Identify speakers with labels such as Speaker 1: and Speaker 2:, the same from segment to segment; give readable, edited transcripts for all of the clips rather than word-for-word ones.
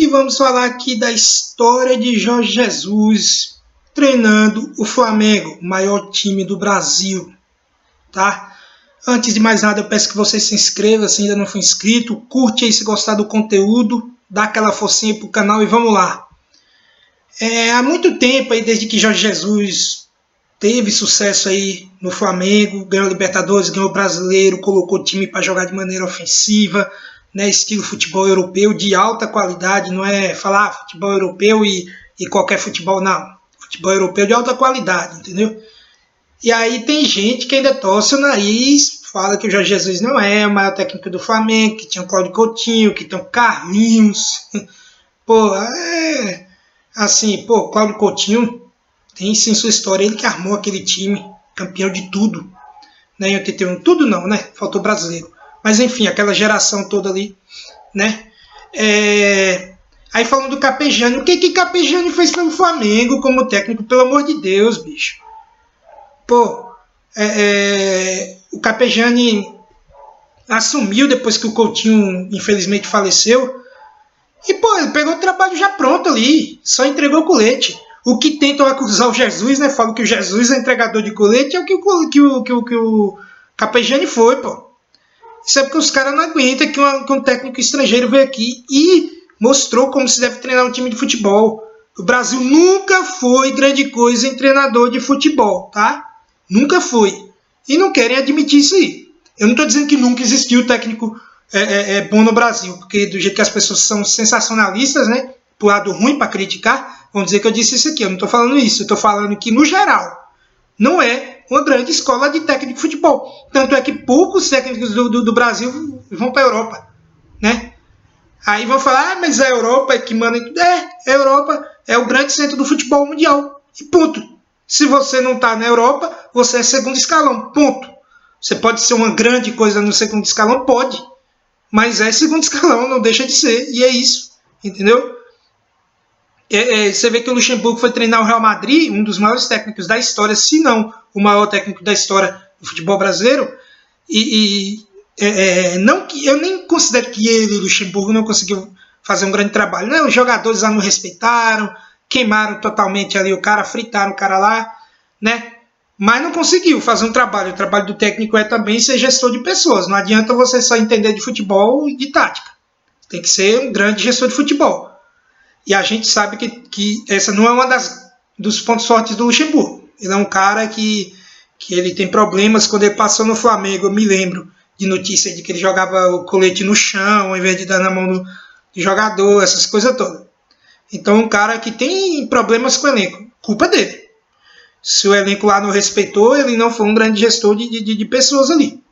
Speaker 1: vamos falar aqui da história de Jorge Jesus treinando o Flamengo, o maior time do Brasil, tá? Antes de mais nada, eu peço que você se inscreva se ainda não for inscrito, curte aí se gostar do conteúdo, dá aquela forcinha pro canal e vamos lá. Há muito tempo aí, desde que Jorge Jesus teve sucesso aí no Flamengo, ganhou Libertadores, ganhou Brasileiro, colocou o time para jogar de maneira ofensiva, né, estilo futebol europeu de alta qualidade, não é falar futebol europeu e qualquer futebol, não. Futebol europeu de alta qualidade, entendeu? E aí tem gente que ainda torce o nariz, fala que o Jorge Jesus não é o maior técnico do Flamengo, que tinha o Cláudio Coutinho, que tem o Carlinhos. Pô, assim, pô, Cláudio Coutinho tem sim sua história, ele que armou aquele time, campeão de tudo, né, em 81, tudo não, né, faltou brasileiro, mas enfim, aquela geração toda ali, né. Aí falando do Carpegiani, o que Carpegiani fez pelo Flamengo como técnico, pelo amor de Deus, bicho. Pô, o Carpegiani assumiu depois que o Coutinho infelizmente faleceu, e pô, ele pegou o trabalho já pronto ali, só entregou o colete. O que tentam acusar o Jesus, né? Falam que o Jesus é entregador de colete, é o que o Carpegiani foi, pô. Isso é porque os caras não aguentam que um técnico estrangeiro veio aqui e mostrou como se deve treinar um time de futebol. O Brasil nunca foi grande coisa em treinador de futebol, tá? Nunca foi. E não querem admitir isso aí. Eu não estou dizendo que nunca existiu técnico bom no Brasil, porque do jeito que as pessoas são sensacionalistas, né? Pro lado ruim para criticar, vão dizer que eu disse isso aqui. Eu não estou falando isso, eu estou falando que, no geral, não é uma grande escola de técnico de futebol. Tanto é que poucos técnicos do Brasil vão para a Europa, né? Aí vão falar, mas a Europa é que manda. A Europa é o grande centro do futebol mundial. E ponto. Se você não está na Europa, você é segundo escalão. Ponto. Você pode ser uma grande coisa no segundo escalão? Pode. Mas é segundo escalão, não deixa de ser. E é isso. Entendeu? Você vê que o Luxemburgo foi treinar o Real Madrid, um dos maiores técnicos da história, se não o maior técnico da história do futebol brasileiro, não que eu nem considero que ele, Luxemburgo, não conseguiu fazer um grande trabalho. Não, os jogadores lá não respeitaram, queimaram totalmente ali o cara, fritaram o cara lá, né? Mas não conseguiu fazer um trabalho. O trabalho do técnico é também ser gestor de pessoas. Não adianta você só entender de futebol e de tática. Tem que ser um grande gestor de futebol. E a gente sabe que essa não é uma dos pontos fortes do Luxemburgo. Ele é um cara que ele tem problemas. Quando ele passou no Flamengo, eu me lembro de notícia de que ele jogava o colete no chão, ao invés de dar na mão do jogador, essas coisas todas. Então, um cara que tem problemas com o elenco. Culpa dele. Se o elenco lá não respeitou, ele não foi um grande gestor de pessoas ali.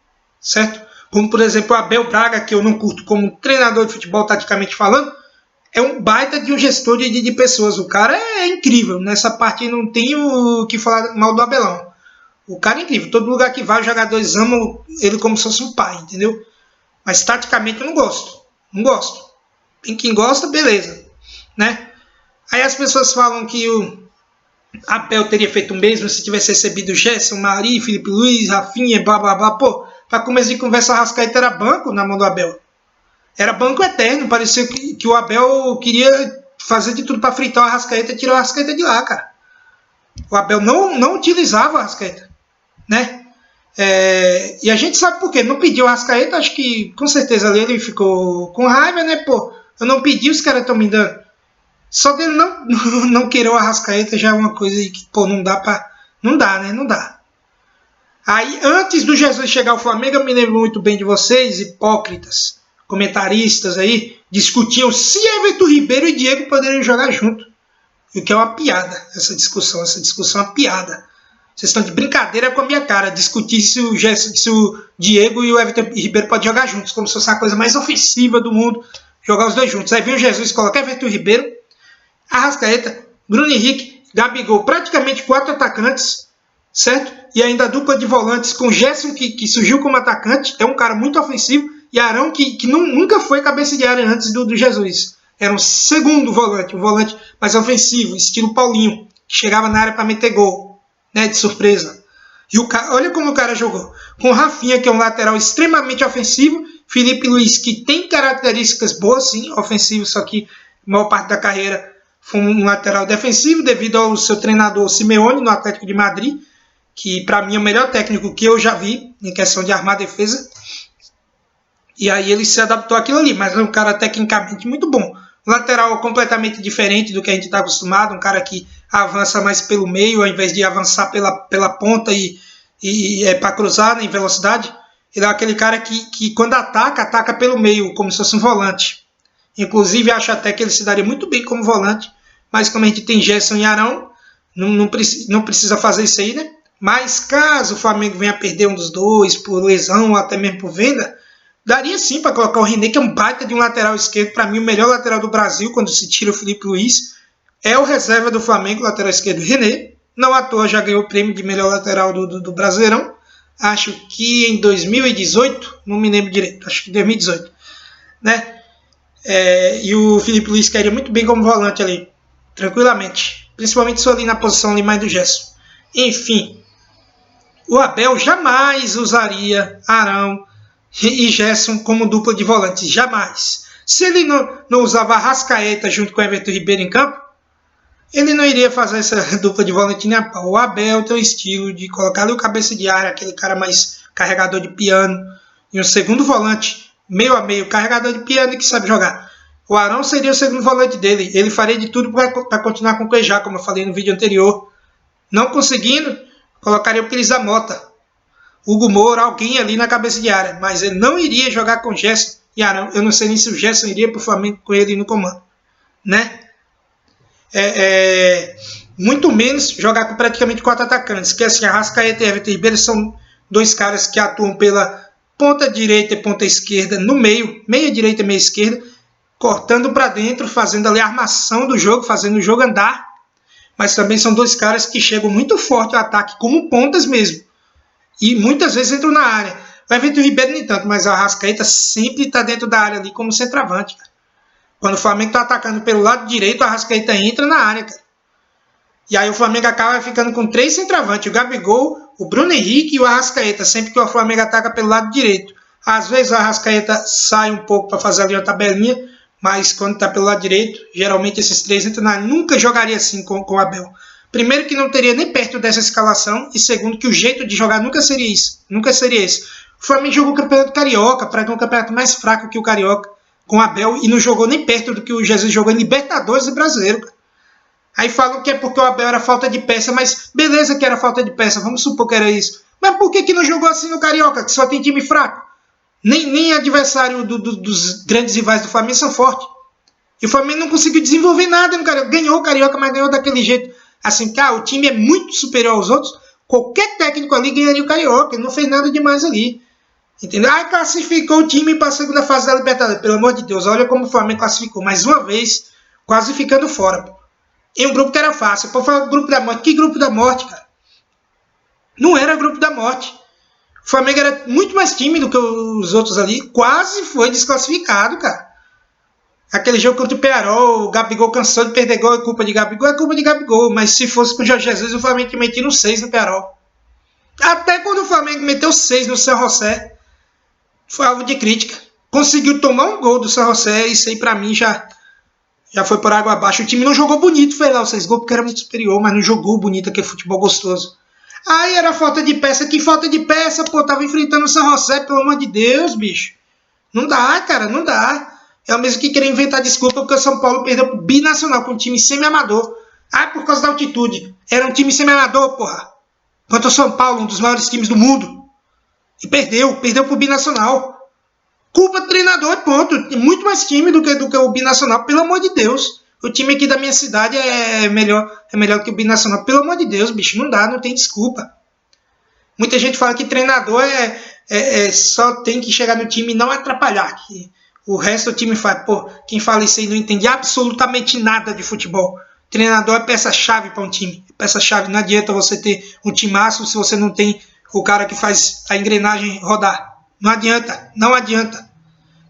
Speaker 1: Certo? Como, por exemplo, o Abel Braga, que eu não curto como treinador de futebol, taticamente falando, é um baita de um gestor de pessoas. O cara é incrível. Nessa parte não tem o que falar mal do Abelão. O cara é incrível. Todo lugar que vai, os jogadores amam ele como se fosse um pai, entendeu? Mas taticamente eu não gosto. Não gosto. Tem quem gosta, beleza. Né? Aí as pessoas falam que o Abel teria feito o mesmo se tivesse recebido Gerson, Mari, Felipe Luiz, Rafinha, blá blá blá. Pô, pra começo de conversa, a Arrascaeta era banco na mão do Abel. Era banco eterno. Parecia que o Abel queria fazer de tudo para fritar o Arrascaeta e tirar o Arrascaeta de lá, cara. O Abel não utilizava o Arrascaeta, né? E a gente sabe por quê. Não pediu o Arrascaeta, acho que com certeza ali ele ficou com raiva, né? Pô, eu não pedi, os caras estão me dando. Só dele não querer o Arrascaeta já é uma coisa que, pô, não dá pra. Não dá, né? Não dá. Aí, antes do Jesus chegar ao Flamengo, eu me lembro muito bem de vocês, hipócritas, comentaristas aí, discutiam se Everton Ribeiro e Diego poderiam jogar junto. O que é uma piada, essa discussão é uma piada. Vocês estão de brincadeira com a minha cara, discutir se o Diego e o Everton Ribeiro podem jogar juntos, como se fosse a coisa mais ofensiva do mundo, jogar os dois juntos. Aí vem o Jesus, coloca Everton Ribeiro, Arrascaeta, Bruno Henrique, Gabigol, praticamente 4 atacantes, certo? E ainda a dupla de volantes com Gerson, que surgiu como atacante, é um cara muito ofensivo, e Arão, que nunca foi cabeça de área antes do Jesus. Era um segundo volante, um volante mais ofensivo, estilo Paulinho, que chegava na área para meter gol, né, de surpresa. E olha como o cara jogou. Com Rafinha, que é um lateral extremamente ofensivo, Felipe Luiz, que tem características boas, sim, ofensivo, só que a maior parte da carreira foi um lateral defensivo, devido ao seu treinador Simeone, no Atlético de Madrid, que para mim é o melhor técnico que eu já vi em questão de armar a defesa. E aí ele se adaptou àquilo ali, mas é um cara tecnicamente muito bom. Um lateral completamente diferente do que a gente está acostumado, um cara que avança mais pelo meio, ao invés de avançar pela ponta e para cruzar, né, em velocidade. Ele é aquele cara que quando ataca pelo meio, como se fosse um volante. Inclusive, acho até que ele se daria muito bem como volante, mas como a gente tem Gerson e Arão, não precisa fazer isso aí, né? Mas caso o Flamengo venha a perder um dos dois por lesão ou até mesmo por venda, daria sim para colocar o René, que é um baita de um lateral esquerdo, para mim o melhor lateral do Brasil, quando se tira o Felipe Luiz, é o reserva do Flamengo, lateral esquerdo René. Não à toa já ganhou o prêmio de melhor lateral do Brasileirão, acho que em 2018, não me lembro direito, acho que 2018, né? E o Felipe Luiz queria muito bem como volante ali, tranquilamente, principalmente só ali na posição ali mais do Gerson. Enfim, o Abel jamais usaria Arão e Gerson como dupla de volantes, jamais. Se ele não usava Arrascaeta junto com Everton Ribeiro em campo, ele não iria fazer essa dupla de volante nem a pau. O Abel tem o estilo de colocar ali o cabeça de área, aquele cara mais carregador de piano, e um segundo volante, meio a meio, carregador de piano e que sabe jogar. O Arão seria o segundo volante dele. Ele faria de tudo para continuar com o Cuejá, como eu falei no vídeo anterior. Não conseguindo, colocaria o Pires da Mota, Hugo Moura, alguém ali na cabeça de área. Mas ele não iria jogar com Gerson e Arão. Eu não sei nem se o Gerson iria para o Flamengo com ele no comando, né? Muito menos jogar com praticamente 4 atacantes, que assim, Arrascaeta e Everton Ribeiro são dois caras que atuam pela ponta direita e ponta esquerda, no meio, meia direita e meia esquerda, cortando para dentro, fazendo ali a armação do jogo, fazendo o jogo andar, mas também são dois caras que chegam muito forte ao ataque, como pontas mesmo, e muitas vezes entram na área. O Everton Ribeiro nem tanto, mas a Arrascaeta sempre está dentro da área ali como centroavante, cara. Quando o Flamengo está atacando pelo lado direito, a Arrascaeta entra na área, cara. E aí o Flamengo acaba ficando com 3 centroavantes, o Gabigol, o Bruno Henrique e o Arrascaeta, sempre que o Flamengo ataca pelo lado direito. Às vezes a Arrascaeta sai um pouco para fazer ali uma tabelinha, mas quando está pelo lado direito, geralmente esses 3 entram na área. Nunca jogaria assim com o Abel. Primeiro que não teria nem perto dessa escalação, e segundo que o jeito de jogar nunca seria isso. Nunca seria esse. O Flamengo jogou o Campeonato Carioca, para um campeonato mais fraco que o Carioca, com o Abel, e não jogou nem perto do que o Jesus jogou em Libertadores e Brasileiro, cara. Aí falam que é porque o Abel era falta de peça, mas beleza que era falta de peça, vamos supor que era isso. Mas por que não jogou assim no Carioca, que só tem time fraco? Nem adversário dos grandes rivais do Flamengo são fortes. E o Flamengo não conseguiu desenvolver nada no Carioca. Ganhou o Carioca, mas ganhou daquele jeito. Assim, o time é muito superior aos outros. Qualquer técnico ali ganharia o Carioca. Ele não fez nada demais ali. Entendeu? Aí classificou o time para a segunda fase da Libertadores. Pelo amor de Deus, olha como o Flamengo classificou. Mais uma vez, quase ficando fora. Em um grupo que era fácil. Pô, falar grupo da morte. Que grupo da morte, cara? Não era grupo da morte. O Flamengo era muito mais tímido que os outros ali. Quase foi desclassificado, cara. Aquele jogo contra o Pearol, o Gabigol cansou de perder gol, é culpa de Gabigol, é culpa de Gabigol. Mas se fosse com o Jorge Jesus, o Flamengo tinha metido 6 no Pearol. Até quando o Flamengo meteu 6 no San José, foi alvo de crítica. Conseguiu tomar um gol do San José, isso aí pra mim já foi por água abaixo. O time não jogou bonito, fez lá os 6 gols porque era muito superior, mas não jogou bonito, aquele futebol gostoso. Aí era falta de peça. Que falta de peça, pô? Tava enfrentando o San José, pelo amor de Deus, bicho. Não dá, cara, não dá. É o mesmo que querer inventar desculpa porque o São Paulo perdeu pro Binacional, com um time semi-amador. Por causa da altitude. Era um time semi-amador, porra. Contra o São Paulo, um dos maiores times do mundo. E perdeu pro Binacional. Culpa do treinador, ponto. Muito mais time do que o Binacional, pelo amor de Deus. O time aqui da minha cidade é melhor que o Binacional. Pelo amor de Deus, bicho, não dá, não tem desculpa. Muita gente fala que treinador só tem que chegar no time e não atrapalhar. Que o resto do time faz. Pô, quem fala isso aí não entende absolutamente nada de futebol. Treinador é peça-chave para um time. Peça-chave, não adianta você ter um timaço se você não tem o cara que faz a engrenagem rodar. Não adianta, não adianta.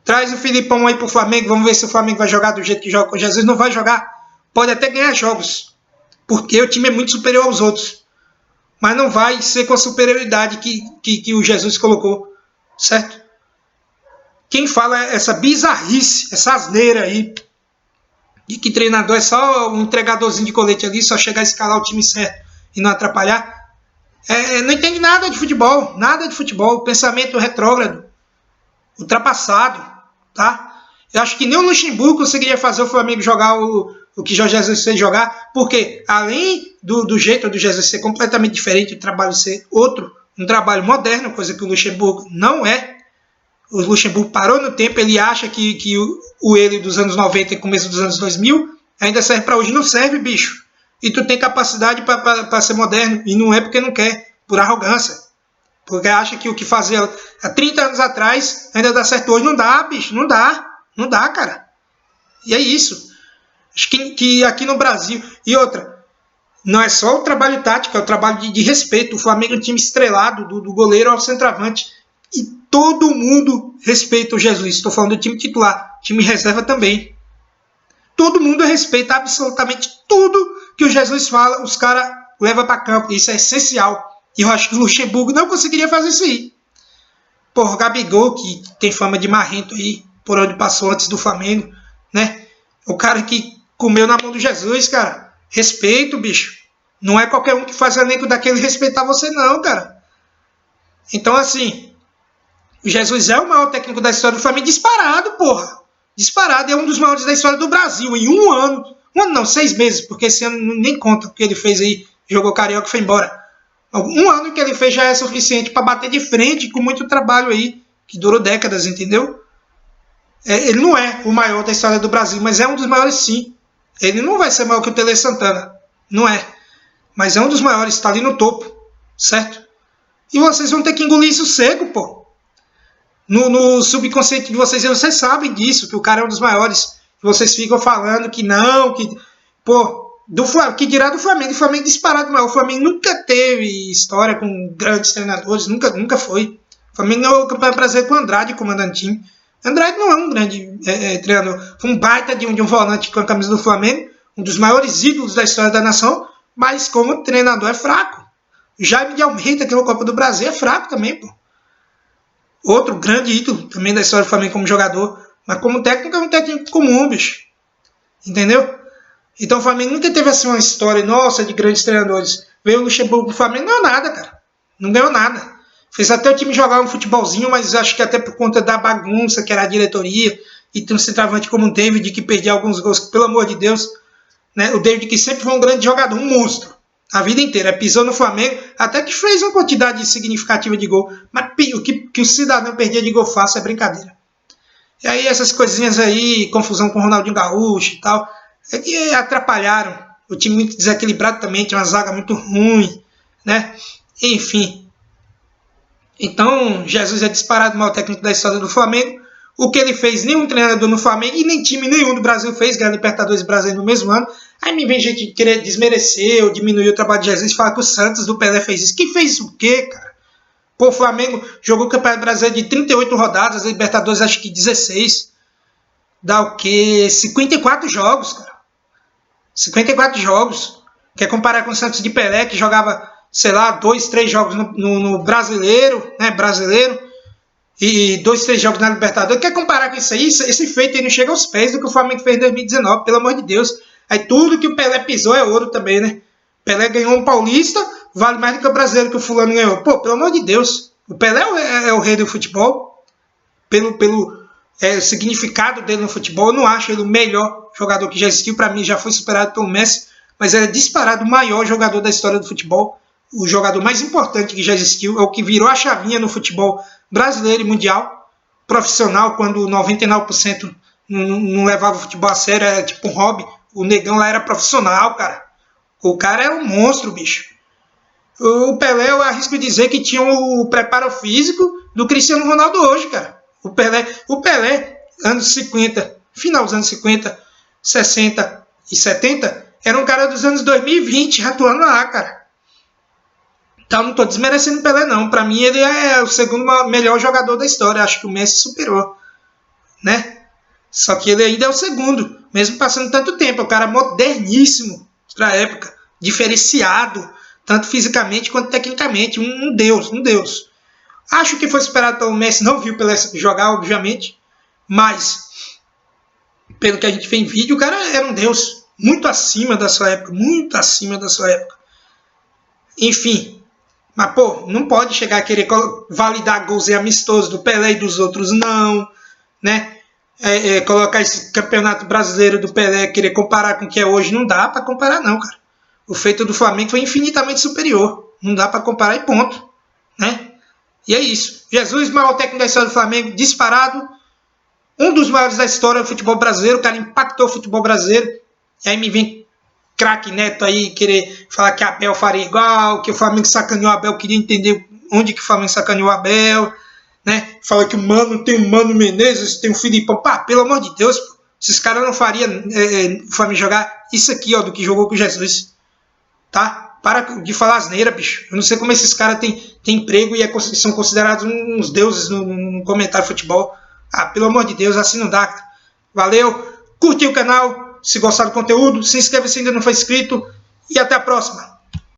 Speaker 1: Traz o Filipão aí pro Flamengo, vamos ver se o Flamengo vai jogar do jeito que joga com Jesus. Não vai jogar, pode até ganhar jogos, porque o time é muito superior aos outros. Mas não vai ser com a superioridade que o Jesus colocou, certo? Quem fala essa bizarrice, essa asneira aí, de que treinador é só um entregadorzinho de colete ali, só chegar a escalar o time certo e não atrapalhar. Não entende nada de futebol, pensamento retrógrado, ultrapassado, tá? Eu acho que nem o Luxemburgo conseguiria fazer o Flamengo jogar o que Jorge Jesus fez jogar, porque além do jeito do Jesus ser completamente diferente, o trabalho ser outro, um trabalho moderno, coisa que o Luxemburgo não é. O Luxemburgo parou no tempo, ele acha que ele dos anos 90 e começo dos anos 2000 ainda serve para hoje. Não serve, bicho. E tu tem capacidade para ser moderno, e não é porque não quer, por arrogância. Porque acha que o que fazia há 30 anos atrás ainda dá certo hoje. Não dá, bicho, não dá, cara. E é isso. Acho que aqui no Brasil, e outra, não é só o trabalho tático, é o trabalho de respeito. O Flamengo é um time estrelado, do goleiro ao centroavante. E todo mundo respeita o Jesus. Estou falando do time titular, time reserva também. Todo mundo respeita absolutamente tudo que o Jesus fala, os caras levam para campo. Isso é essencial. E eu acho que o Luxemburgo não conseguiria fazer isso aí. Porra, o Gabigol, que tem fama de marrento aí, por onde passou antes do Flamengo, né? O cara que comeu na mão do Jesus, cara. Respeito, bicho. Não é qualquer um que faz elenco daquele respeitar você, não, cara. Então, assim, o Jesus é o maior técnico da história do Flamengo, disparado, porra. Disparado, é um dos maiores da história do Brasil. Em um ano não, 6 meses, porque esse ano nem conta o que ele fez aí, jogou Carioca e foi embora. Um ano que ele fez já é suficiente para bater de frente com muito trabalho aí, que durou décadas, entendeu? Ele não é o maior da história do Brasil, mas é um dos maiores sim. Ele não vai ser maior que o Tele Santana, não é. Mas é um dos maiores, está ali no topo, certo? E vocês vão ter que engolir isso seco, pô. No subconsciente de vocês sabem disso, que o cara é um dos maiores. Vocês ficam falando que não, que... Pô, que dirá do Flamengo? O Flamengo disparado maior. O Flamengo nunca teve história com grandes treinadores, nunca foi. O Flamengo ganhou o Campeonato Brasileiro com o Andrade comandando time. Andrade não é um grande treinador. Foi um baita de um volante com a camisa do Flamengo, um dos maiores ídolos da história da nação, mas como treinador é fraco. O Jaime de Almeida, que é o Copa do Brasil, é fraco também, pô. Outro grande ídolo também da história do Flamengo como jogador, mas como técnico é um técnico comum, bicho. Entendeu? Então o Flamengo nunca teve assim uma história, nossa, de grandes treinadores. Veio o Luxemburgo pro Flamengo, não ganhou nada, cara. Não ganhou nada. Fez até o time jogar um futebolzinho, mas acho que até por conta da bagunça que era a diretoria, e tem um centroavante como o David, que perdia alguns gols, pelo amor de Deus. Né? O David, que sempre foi um grande jogador, um monstro. A vida inteira, pisou no Flamengo, até que fez uma quantidade significativa de gol. Mas o que o cidadão perdia de gol fácil é brincadeira. E aí essas coisinhas aí, confusão com o Ronaldinho Gaúcho e tal, é que atrapalharam. O time muito desequilibrado também, tinha uma zaga muito ruim, né? Enfim. Então, Jesus é disparado o maior técnico da história do Flamengo. O que ele fez, nenhum treinador no Flamengo e nem time nenhum do Brasil fez, ganhar Libertadores Brasileiro no mesmo ano. Aí me vem gente querer desmerecer ou diminuir o trabalho de Jesus e falar que o Santos do Pelé fez isso. Quem fez o quê, cara? Pô, o Flamengo jogou o Campeonato Brasileiro de 38 rodadas, a Libertadores acho que 16. Dá o quê? 54 jogos, cara. 54 jogos. Quer comparar com o Santos de Pelé, que jogava, sei lá, 2, 3 jogos no Brasileiro, né? Brasileiro. E 2, 3 jogos na Libertadores. Quer comparar com isso aí? Esse feito aí não chega aos pés do que o Flamengo fez em 2019, pelo amor de Deus. Aí tudo que o Pelé pisou é ouro também, né? Pelé ganhou um paulista, vale mais do que o brasileiro que o fulano ganhou. Pô, pelo amor de Deus. O Pelé é o rei do futebol. Pelo significado dele no futebol, eu não acho ele o melhor jogador que já existiu. Para mim, já foi superado pelo Messi. Mas ele é disparado o maior jogador da história do futebol. O jogador mais importante que já existiu. É o que virou a chavinha no futebol brasileiro e mundial. Profissional, quando 99% não levava o futebol a sério, era tipo um hobby. O negão lá era profissional, cara. O cara era um monstro, bicho. O Pelé, eu arrisco dizer que tinha o preparo físico do Cristiano Ronaldo hoje, cara. O Pelé, anos 50, final dos anos 50, 60 e 70, era um cara dos anos 2020 atuando lá, cara. Então não tô desmerecendo o Pelé, não. Pra mim, ele é o segundo melhor jogador da história. Acho que o Messi superou, né? Só que ele ainda é o segundo, mesmo passando tanto tempo. É um cara moderníssimo para a época, diferenciado, tanto fisicamente quanto tecnicamente. Um deus. Acho que foi superado pelo Messi, não viu o Pelé jogar, obviamente, mas pelo que a gente vê em vídeo, o cara era um deus. Muito acima da sua época. Muito acima da sua época. Enfim. Mas, pô, não pode chegar a querer validar gols amistosos do Pelé e dos outros, não. Né? Colocar esse campeonato brasileiro do Pelé, querer comparar com o que é hoje, não dá pra comparar, não, cara. O feito do Flamengo foi infinitamente superior. Não dá pra comparar e ponto. Né? E é isso. Jesus, maior técnico da história do Flamengo, disparado. Um dos maiores da história do futebol brasileiro. O cara impactou o futebol brasileiro. E aí me vem craque Neto aí querer falar que Abel faria igual, que o Flamengo sacaneou o Abel. Queria entender onde que o Flamengo sacaneou o Abel. Né? Fala que o Mano tem o Mano Menezes, tem o Filipão. Pá, pelo amor de Deus, pô. Esses caras não fariam o Flamengo jogar isso aqui, ó, do que jogou com Jesus. Tá? Para de falar asneira, bicho. Eu não sei como esses caras têm emprego e são considerados uns deuses no comentário de futebol. Ah, pelo amor de Deus, assim não dá. Valeu, curte o canal, se gostar do conteúdo, se inscreve se ainda não foi inscrito e até a próxima.